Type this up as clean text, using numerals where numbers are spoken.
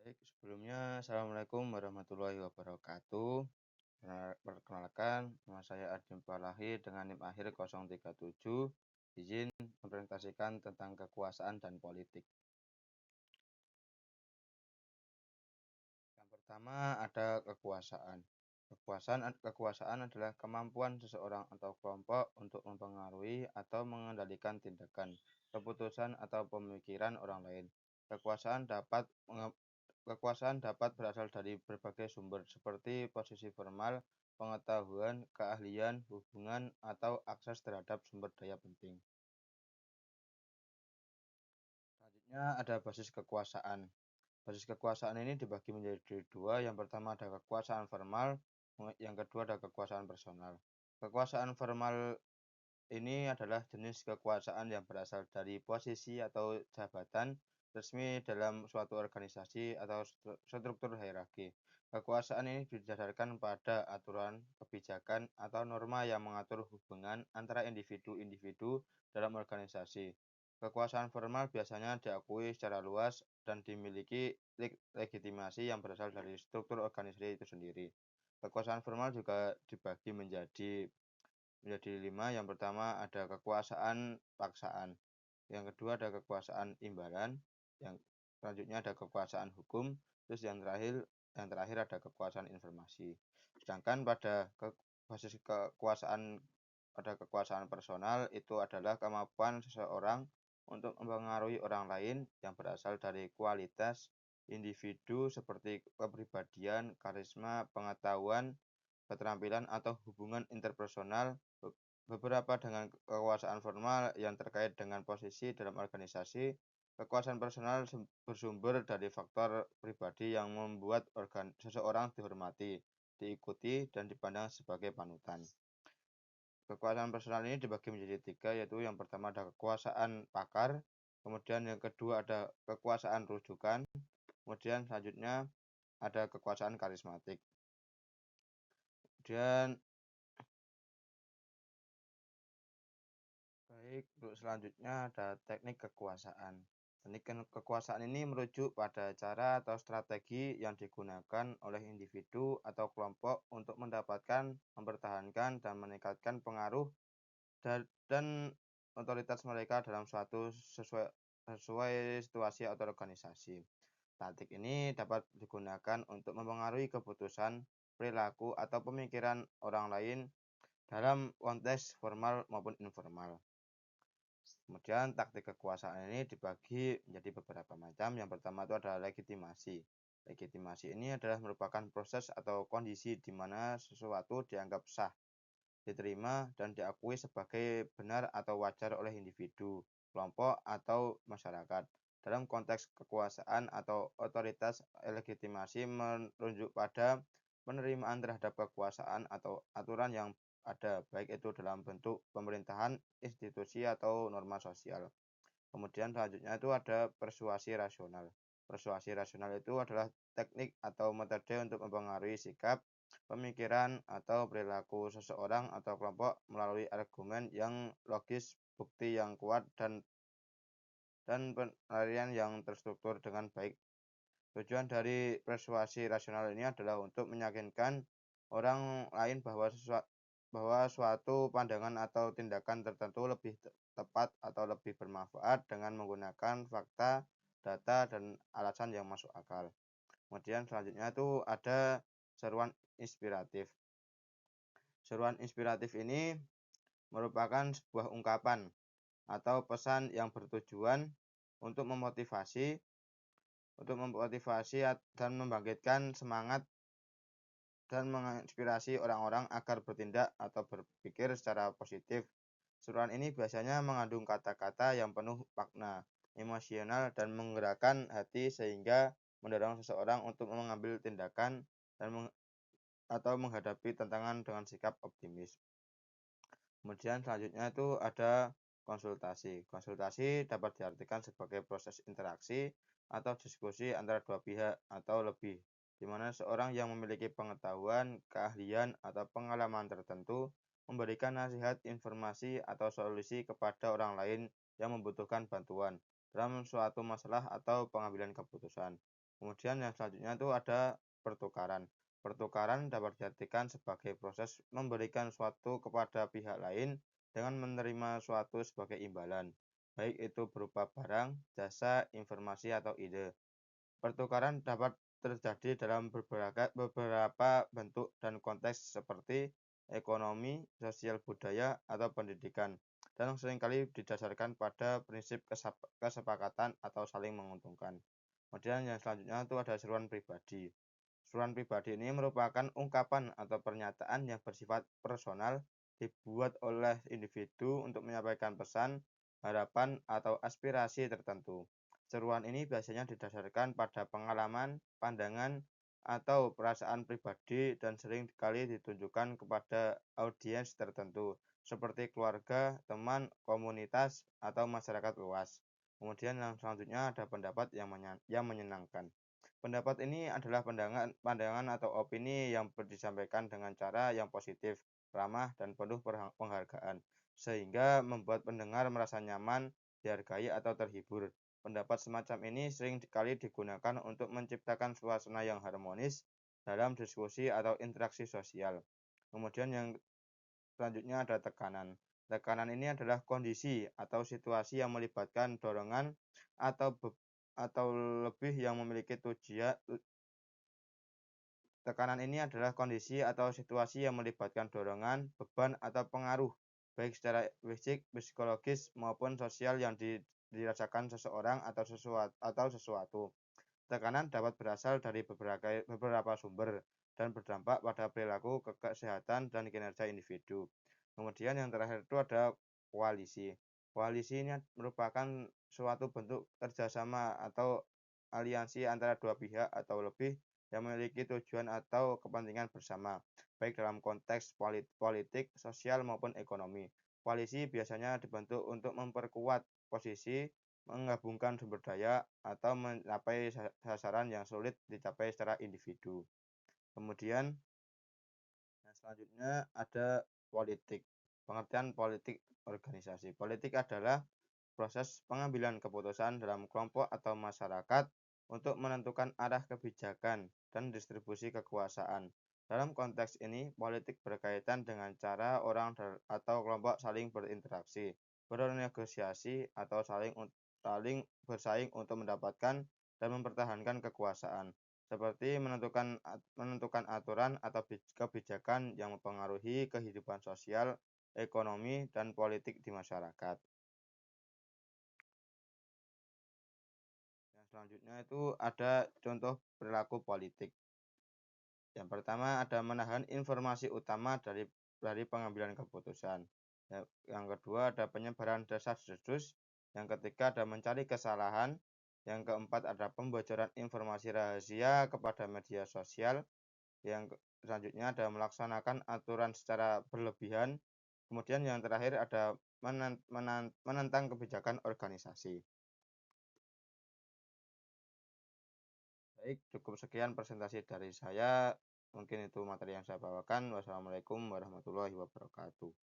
Baik, sebelumnya Assalamualaikum warahmatullahi wabarakatuh. Perkenalkan, nama saya Arjun Palahi dengan NIM akhir 037. Izin mempresentasikan tentang kekuasaan dan politik. Yang pertama ada kekuasaan. Kekuasaan adalah kemampuan seseorang atau kelompok untuk mempengaruhi atau mengendalikan tindakan, keputusan atau pemikiran orang lain. Kekuasaan dapat berasal dari berbagai sumber seperti posisi formal, pengetahuan, keahlian, hubungan, atau akses terhadap sumber daya penting. Selanjutnya ada basis kekuasaan. Basis kekuasaan ini dibagi menjadi dua. Yang pertama ada kekuasaan formal, yang kedua ada kekuasaan personal. Kekuasaan formal ini adalah jenis kekuasaan yang berasal dari posisi atau jabatan resmi dalam suatu organisasi atau struktur hierarki. Kekuasaan ini didasarkan pada aturan, kebijakan, atau norma yang mengatur hubungan antara individu-individu dalam organisasi. Kekuasaan formal biasanya diakui secara luas dan dimiliki legitimasi yang berasal dari struktur organisasi itu sendiri. Kekuasaan formal juga dibagi menjadi 5. Yang pertama ada kekuasaan paksaan, yang kedua ada kekuasaan imbalan, yang selanjutnya ada kekuasaan hukum, terus yang terakhir ada kekuasaan informasi. Sedangkan pada basis kekuasaan pada kekuasaan personal itu adalah kemampuan seseorang untuk mempengaruhi orang lain yang berasal dari kualitas individu seperti kepribadian, karisma, pengetahuan, keterampilan, atau hubungan interpersonal. Beberapa dengan kekuasaan formal yang terkait dengan posisi dalam organisasi. Kekuasaan personal bersumber dari faktor pribadi yang membuat seseorang dihormati, diikuti, dan dipandang sebagai panutan. Kekuasaan personal ini dibagi menjadi 3, yaitu yang pertama ada kekuasaan pakar, kemudian yang kedua ada kekuasaan rujukan, kemudian selanjutnya ada kekuasaan karismatik. Kemudian baik, untuk selanjutnya ada teknik kekuasaan. Teknik kekuasaan ini merujuk pada cara atau strategi yang digunakan oleh individu atau kelompok untuk mendapatkan, mempertahankan, dan meningkatkan pengaruh dan otoritas mereka dalam suatu sesuai situasi atau organisasi. Taktik ini dapat digunakan untuk mempengaruhi keputusan, perilaku, atau pemikiran orang lain dalam konteks formal maupun informal. Kemudian taktik kekuasaan ini dibagi menjadi beberapa macam. Yang pertama itu adalah legitimasi. Legitimasi ini adalah merupakan proses atau kondisi di mana sesuatu dianggap sah, diterima, dan diakui sebagai benar atau wajar oleh individu, kelompok, atau masyarakat. Dalam konteks kekuasaan atau otoritas, legitimasi merujuk pada penerimaan terhadap kekuasaan atau aturan yang ada, baik itu dalam bentuk pemerintahan, institusi, atau norma sosial. Kemudian selanjutnya itu ada persuasi rasional. Persuasi rasional itu adalah teknik atau metode untuk mempengaruhi sikap, pemikiran, atau perilaku seseorang atau kelompok melalui argumen yang logis, bukti yang kuat, dan penilaian yang terstruktur dengan baik. Tujuan dari persuasi rasional ini adalah untuk meyakinkan orang lain bahwa suatu pandangan atau tindakan tertentu lebih tepat atau lebih bermanfaat dengan menggunakan fakta, data, dan alasan yang masuk akal. Kemudian selanjutnya itu ada seruan inspiratif. Seruan inspiratif ini merupakan sebuah ungkapan atau pesan yang bertujuan untuk memotivasi dan membangkitkan semangat dan menginspirasi orang-orang agar bertindak atau berpikir secara positif. Seruan ini biasanya mengandung kata-kata yang penuh makna, emosional, dan menggerakkan hati sehingga mendorong seseorang untuk mengambil tindakan atau menghadapi tantangan dengan sikap optimis. Kemudian selanjutnya itu ada konsultasi. Konsultasi dapat diartikan sebagai proses interaksi atau diskusi antara dua pihak atau lebih, di mana seorang yang memiliki pengetahuan, keahlian, atau pengalaman tertentu memberikan nasihat, informasi, atau solusi kepada orang lain yang membutuhkan bantuan dalam suatu masalah atau pengambilan keputusan. Kemudian yang selanjutnya itu ada pertukaran. Pertukaran dapat diartikan sebagai proses memberikan suatu kepada pihak lain dengan menerima suatu sebagai imbalan, baik itu berupa barang, jasa, informasi, atau ide. Pertukaran dapat terjadi dalam beberapa bentuk dan konteks seperti ekonomi, sosial budaya, atau pendidikan, dan seringkali didasarkan pada prinsip kesepakatan atau saling menguntungkan. Kemudian yang selanjutnya itu ada seruan pribadi. Seruan pribadi ini merupakan ungkapan atau pernyataan yang bersifat personal dibuat oleh individu untuk menyampaikan pesan, harapan, atau aspirasi tertentu. Seruan ini biasanya didasarkan pada pengalaman, pandangan, atau perasaan pribadi dan sering kali ditunjukkan kepada audiens tertentu, seperti keluarga, teman, komunitas, atau masyarakat luas. Kemudian yang selanjutnya ada pendapat yang menyenangkan. Pendapat ini adalah pandangan atau opini yang disampaikan dengan cara yang positif, ramah, dan penuh penghargaan, sehingga membuat pendengar merasa nyaman, dihargai, atau terhibur. Pendapat semacam ini sering kali digunakan untuk menciptakan suasana yang harmonis dalam diskusi atau interaksi sosial. Kemudian yang selanjutnya ada tekanan. Tekanan ini adalah kondisi atau situasi yang melibatkan dorongan atau atau lebih yang memiliki tujuan. Tekanan ini adalah kondisi atau situasi yang melibatkan dorongan, beban, atau pengaruh, baik secara fisik, psikologis, maupun sosial yang dirasakan seseorang atau sesuatu. Tekanan dapat berasal dari beberapa sumber dan berdampak pada perilaku, kesehatan, dan kinerja individu. Kemudian yang terakhir itu ada koalisi. Koalisi ini merupakan suatu bentuk kerjasama atau aliansi antara dua pihak atau lebih yang memiliki tujuan atau kepentingan bersama, baik dalam konteks politik, sosial, maupun ekonomi. Koalisi biasanya dibentuk untuk memperkuat posisi, menggabungkan sumber daya, atau mencapai sasaran yang sulit dicapai secara individu. Kemudian, yang selanjutnya ada politik. Pengertian politik organisasi. Politik adalah proses pengambilan keputusan dalam kelompok atau masyarakat untuk menentukan arah kebijakan dan distribusi kekuasaan. Dalam konteks ini, politik berkaitan dengan cara orang atau kelompok saling berinteraksi, bernegosiasi, atau saling bersaing untuk mendapatkan dan mempertahankan kekuasaan, seperti menentukan aturan atau kebijakan yang mempengaruhi kehidupan sosial, ekonomi, dan politik di masyarakat. Yang selanjutnya itu ada contoh perilaku politik. Yang pertama ada menahan informasi utama dari pengambilan keputusan. Yang kedua ada penyebaran desas-desus. Yang ketiga ada mencari kesalahan. Yang keempat ada pembocoran informasi rahasia kepada media sosial. Yang selanjutnya ada melaksanakan aturan secara berlebihan. Kemudian yang terakhir ada menentang kebijakan organisasi. Baik, cukup sekian presentasi dari saya. Mungkin itu materi yang saya bawakan. Wassalamualaikum warahmatullahi wabarakatuh.